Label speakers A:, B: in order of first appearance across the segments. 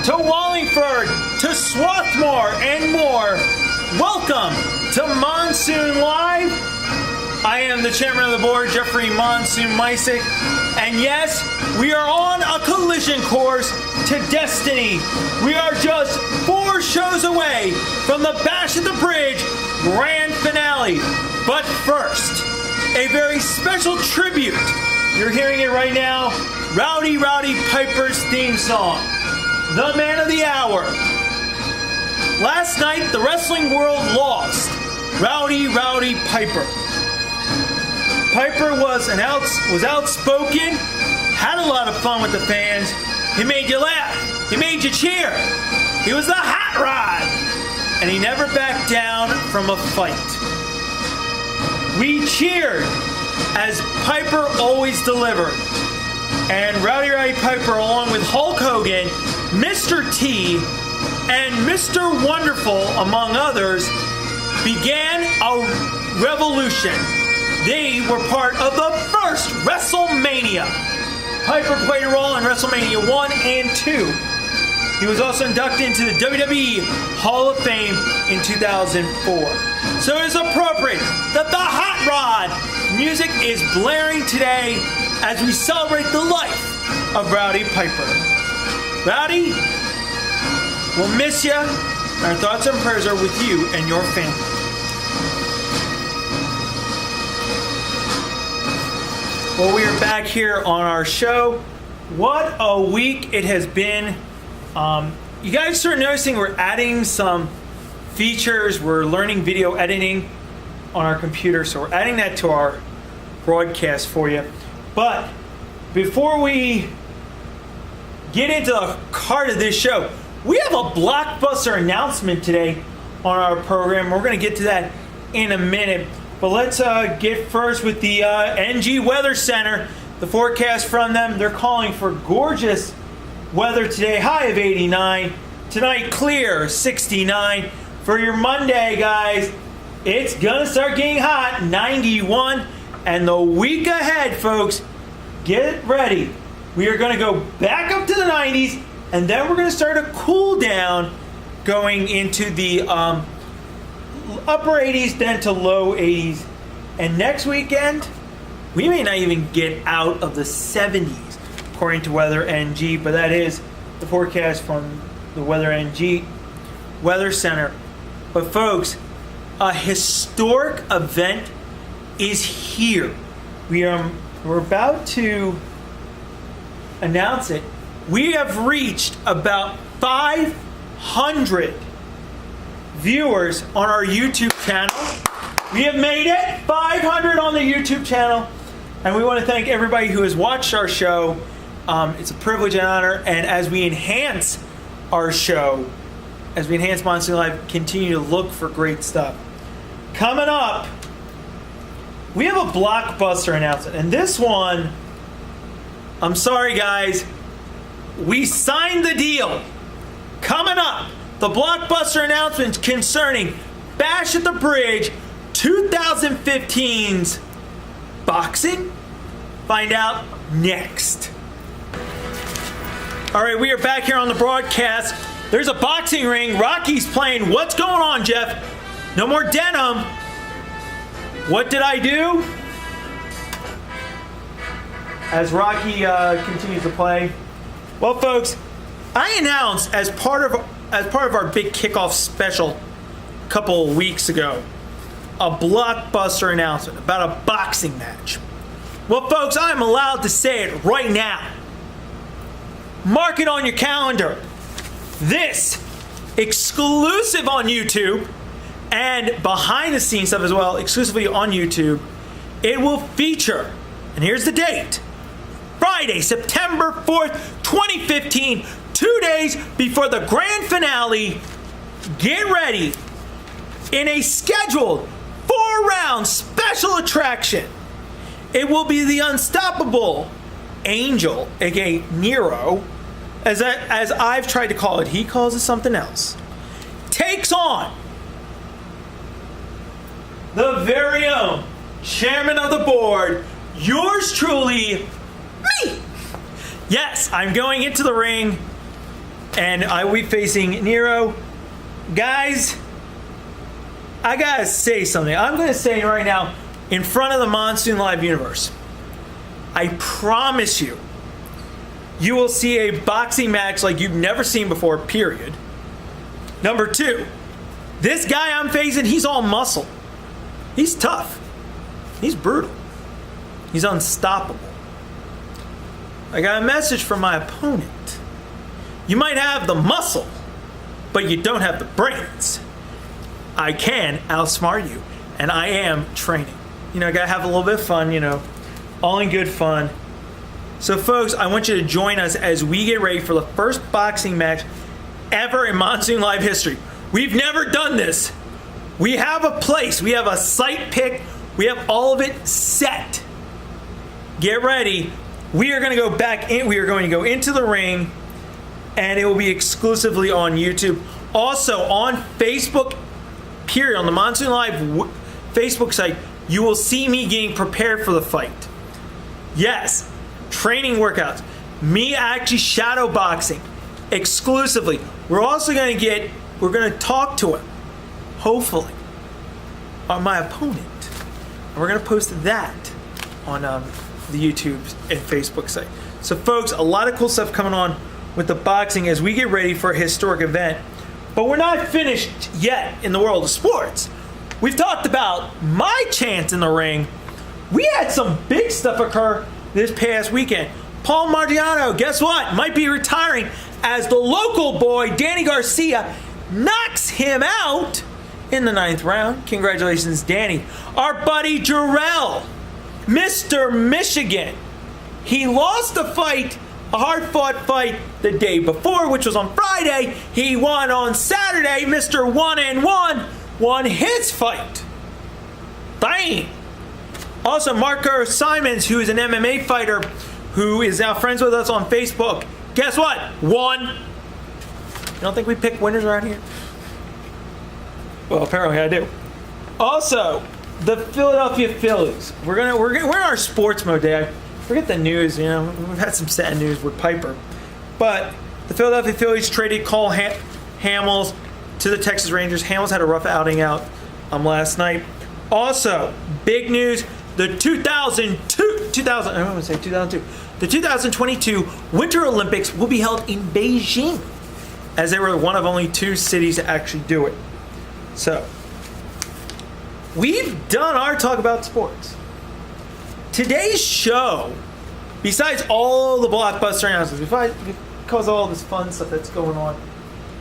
A: to Wallingford, to Swarthmore, and more. Welcome to Monsoon Live. I am the chairman of the board, Jeffrey Monsoon Mysick, and yes, we are on a collision course to destiny. We are just 4 shows away from the Bash at the Bridge grand finale. But first, a very special tribute. You're hearing it right now, Rowdy Roddy Piper's theme song, the man of the hour. Last night, the wrestling world lost Rowdy Roddy Piper. Piper was outspoken, had a lot of fun with the fans. He made you laugh. He made you cheer. He was the hot rod. And he never backed down from a fight. We cheered as Piper always delivered. And Rowdy Roddy Piper, along with Hulk Hogan, Mr. T, and Mr. Wonderful, among others, began a revolution. They were part of the first WrestleMania. Piper played a role in WrestleMania 1 and 2. He was also inducted into the WWE Hall of Fame in 2004. So it is appropriate that the Hot Rod music is blaring today as we celebrate the life of Rowdy Piper. Rowdy, we'll miss you. Our thoughts and prayers are with you and your family. Well, we are back here on our show. What a week it has been. You guys start noticing we're adding some features. We're learning video editing on our computer, so we're adding that to our broadcast for you. But before we get into the heart of this show, we have a blockbuster announcement today on our program. We're going to get to that in a minute. But let's get first with the NG Weather Center. The forecast from them, they're calling for gorgeous weather today. High of 89. Tonight, clear, 69. For your Monday, guys, it's going to start getting hot, 91. And the week ahead, folks, get ready. We are going to go back up to the 90s, and then we're going to start a cool down going into the upper 80s, then to low 80s. And next weekend, we may not even get out of the 70s, according to Weather NG, but that is the forecast from the Weather NG Weather Center. But folks, a historic event is here. We're about to announce it. We have reached about 500 viewers on our YouTube channel. We have made it 500 on the YouTube channel, and we want to thank everybody who has watched our show. It's a privilege and honor, and as we enhance our show, as we enhance Monsoon Live, continue to look for great stuff. Coming up, we have a blockbuster announcement, and this one, I'm sorry guys, we signed the deal. Coming up, the blockbuster announcement concerning Bash at the Bridge 2015's boxing. Find out next. All right, we are back here on the broadcast. There's a boxing ring. Rocky's playing. What's going on, Jeff? No more denim. What did I do? As Rocky continues to play. Well, folks, I announced as part of our big kickoff special a couple of weeks ago, a blockbuster announcement about a boxing match. Well, folks, I'm allowed to say it right now. Mark it on your calendar. This, exclusive on YouTube, and behind the scenes stuff as well, exclusively on YouTube, it will feature, and here's the date, Friday, September 4th, 2015, 2 days before the grand finale. Get ready. In a scheduled 4-round special attraction, it will be the unstoppable Angel, aka Nero, as I've tried to call it. He calls it something else. Takes on the very own chairman of the board, yours truly, me. Yes, I'm going into the ring and I will be facing Nero. Guys, I gotta say something. I'm gonna say right now, in front of the Monsoon Live universe, I promise you, you will see a boxing match like you've never seen before, period. Number two, this guy I'm facing, he's all muscle. He's tough. He's brutal. He's unstoppable. I got a message from my opponent. You might have the muscle, but you don't have the brains. I can outsmart you, and I am training. You know, I gotta have a little bit of fun, you know, all in good fun. So folks, I want you to join us as we get ready for the first boxing match ever in Monsoon Live history. We've never done this. We have a place, we have a site picked, we have all of it set. Get ready. We are going to go back in, we are going to go into the ring, and it will be exclusively on YouTube. Also on Facebook, period, on the Monsoon Live Facebook site, you will see me getting prepared for the fight. Yes, training workouts, me actually shadow boxing exclusively. We're also going to talk to him, hopefully, on my opponent. And we're going to post that on the YouTube and Facebook site. So folks, a lot of cool stuff coming on with the boxing as we get ready for a historic event. But we're not finished yet in the world of sports. We've talked about my chance in the ring. We had some big stuff occur this past weekend. Paul Mardiano, guess what? Might be retiring as the local boy, Danny Garcia, knocks him out in the 9th round. Congratulations, Danny. Our buddy Jarrell, Mr. Michigan. He lost a fight, a hard-fought fight the day before, which was on Friday. He won on Saturday. Mr. 1-1 won his fight. Bang! Also, Marco Simons, who is an MMA fighter, who is now friends with us on Facebook. Guess what? Won. You don't think we pick winners around here? Well, apparently I do. Also, the Philadelphia Phillies. We're in our sports mode day. I forget the news. You know, we've had some sad news with Piper, but the Philadelphia Phillies traded Cole Hamels to the Texas Rangers. Hamels had a rough outing out last night. Also, big news: the 2022 Winter Olympics will be held in Beijing, as they were one of only 2 cities to actually do it. So, we've done our talk about sports. Today's show, besides all the blockbuster announcements, because of all this fun stuff that's going on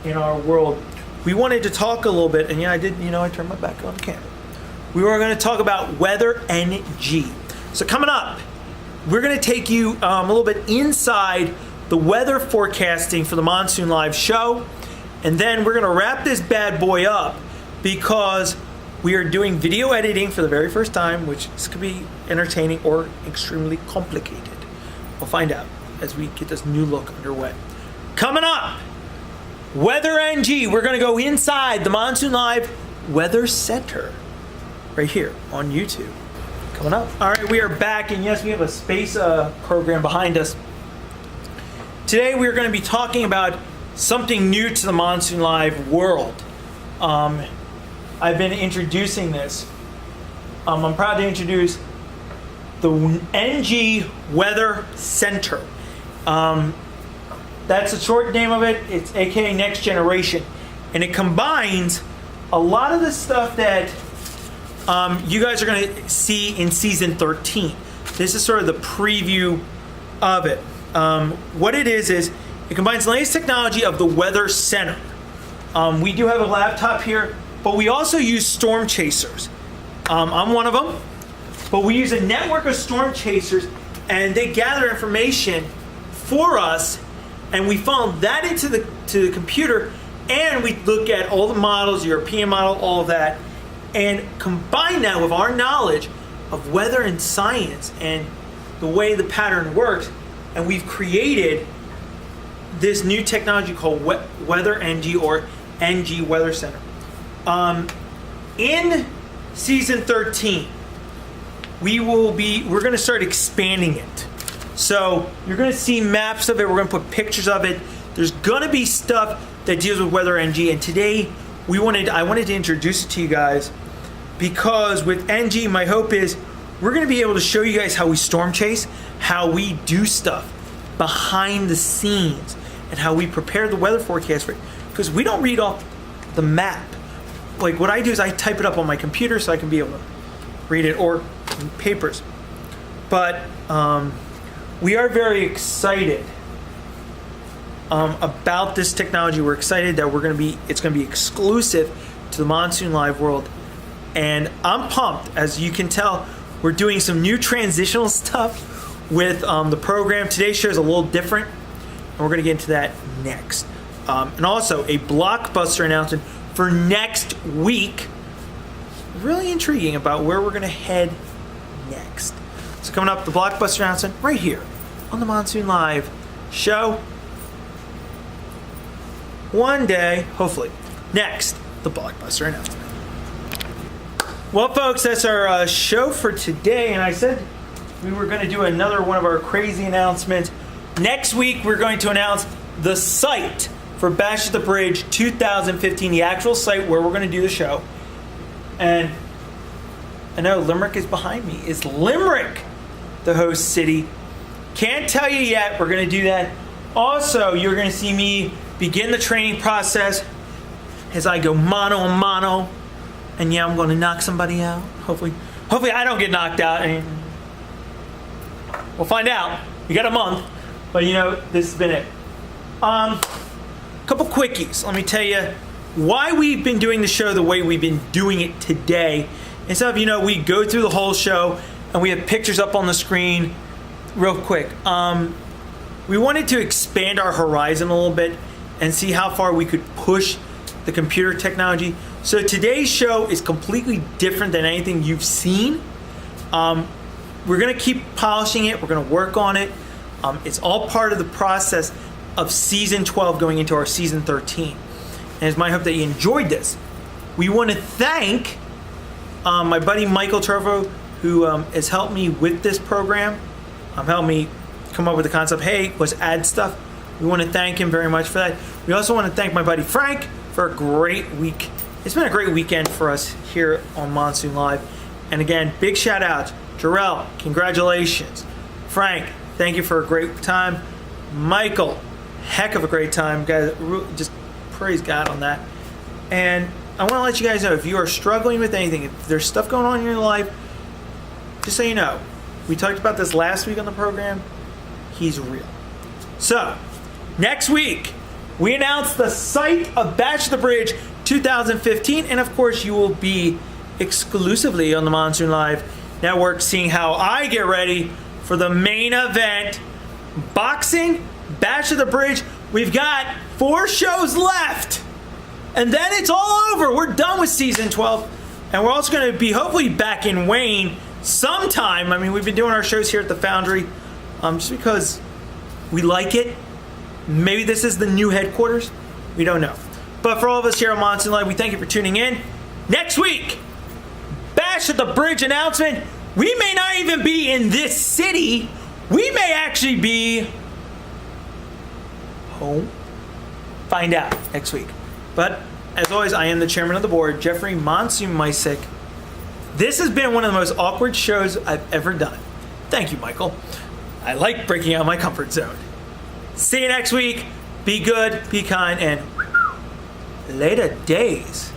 A: in our world, we wanted to talk a little bit, and yeah, I did, I turned my back on the camera. We were going to talk about weather NG. So coming up, we're going to take you a little bit inside the weather forecasting for the Monsoon Live Show, and then we're going to wrap this bad boy up because we are doing video editing for the very first time, which could be entertaining or extremely complicated. We'll find out as we get this new look underway. Coming up, Weather NG. We're going to go inside the Monsoon Live Weather Center right here on YouTube. Coming up. All right, we are back, and yes, we have a space program behind us. Today, we're going to be talking about something new to the Monsoon Live world. I've been introducing this. I'm proud to introduce the NG Weather Center. That's the short name of it. It's AKA Next Generation. And it combines a lot of the stuff that you guys are going to see in season 13. This is sort of the preview of it. What it is it combines the latest technology of the Weather Center. We do have a laptop here, but we also use storm chasers. I'm one of them, but we use a network of storm chasers, and they gather information for us, and we funnel that into the computer, and we look at all the models, European model, all of that, and combine that with our knowledge of weather and science and the way the pattern works, and we've created this new technology called Weather NG, or NG Weather Center. In season 13, we're going to start expanding it. So you're going to see maps of it. We're going to put pictures of it. There's gonna be stuff that deals with weather NG, and today I wanted to introduce it to you guys because with NG, my hope is we're gonna be able to show you guys how we storm chase, how we do stuff behind the scenes, and how we prepare the weather forecast for it. Because we don't read off the map. Like what I do is I type it up on my computer so I can be able to read it, or in papers. But we are very excited about this technology. We're excited that it's gonna be exclusive to the Monsoon Live world. And I'm pumped. As you can tell, we're doing some new transitional stuff with the program. Today's show is a little different, and we're gonna get into that next. And also a blockbuster announcement for next week. Really intriguing about where we're gonna head next. So coming up, the blockbuster announcement right here on the Monsoon Live Show. One day, hopefully. Next, the blockbuster announcement. Well, folks, that's our show for today. And I said we were going to do another one of our crazy announcements. Next week, we're going to announce the site for Bash at the Bridge 2015, the actual site where we're going to do the show. And I know Limerick is behind me. Is Limerick the host city? Can't tell you yet. We're going to do that. Also, you're going to see me begin the training process as I go mano a mano. And yeah, I'm going to knock somebody out. Hopefully I don't get knocked out. And we'll find out. You got a month. But you know, this has been it. Couple quickies. Let me tell you why we've been doing the show the way we've been doing it today. Instead of, we go through the whole show and we have pictures up on the screen real quick. We wanted to expand our horizon a little bit and see how far we could push the computer technology. So today's show is completely different than anything you've seen. We're gonna keep polishing it. We're gonna work on it. It's all part of the process of season 12 going into our season 13. And it's my hope that you enjoyed this. We want to thank my buddy Michael Turvo, who has helped me with this program, helped me come up with the concept. Hey, let's add stuff. We want to thank him very much for that. We also want to thank my buddy Frank for a great week. It's been a great weekend for us here on Monsoon Live. And again, big shout out. Jarrell, congratulations. Frank, thank you for a great time. Michael, heck of a great time. Guys, just praise God on that. And I want to let you guys know, if you are struggling with anything, if there's stuff going on in your life, just so you know, we talked about this last week on the program. He's real. So, next week, we announce the site of Bash at the Bridge 2015, and of course, you will be exclusively on the Monsoon Live Network seeing how I get ready for the main event, boxing, Bash at the Bridge. We've got 4 shows left, and then it's all over. We're done with season 12, and we're also going to be hopefully back in Wayne sometime. I mean, we've been doing our shows here at the Foundry just because we like it. Maybe this is the new headquarters. We don't know. But for all of us here on Monsoon Live, we thank you for tuning in. Next week, Bash at the Bridge announcement. We may not even be in this city. We may actually be home. Find out next week. But as always, I am the chairman of the board, Jeffrey Monsoon Mysick. This has been one of the most awkward shows I've ever done. Thank you, Michael. I like breaking out of my comfort zone. See you next week. Be good, be kind, and later days.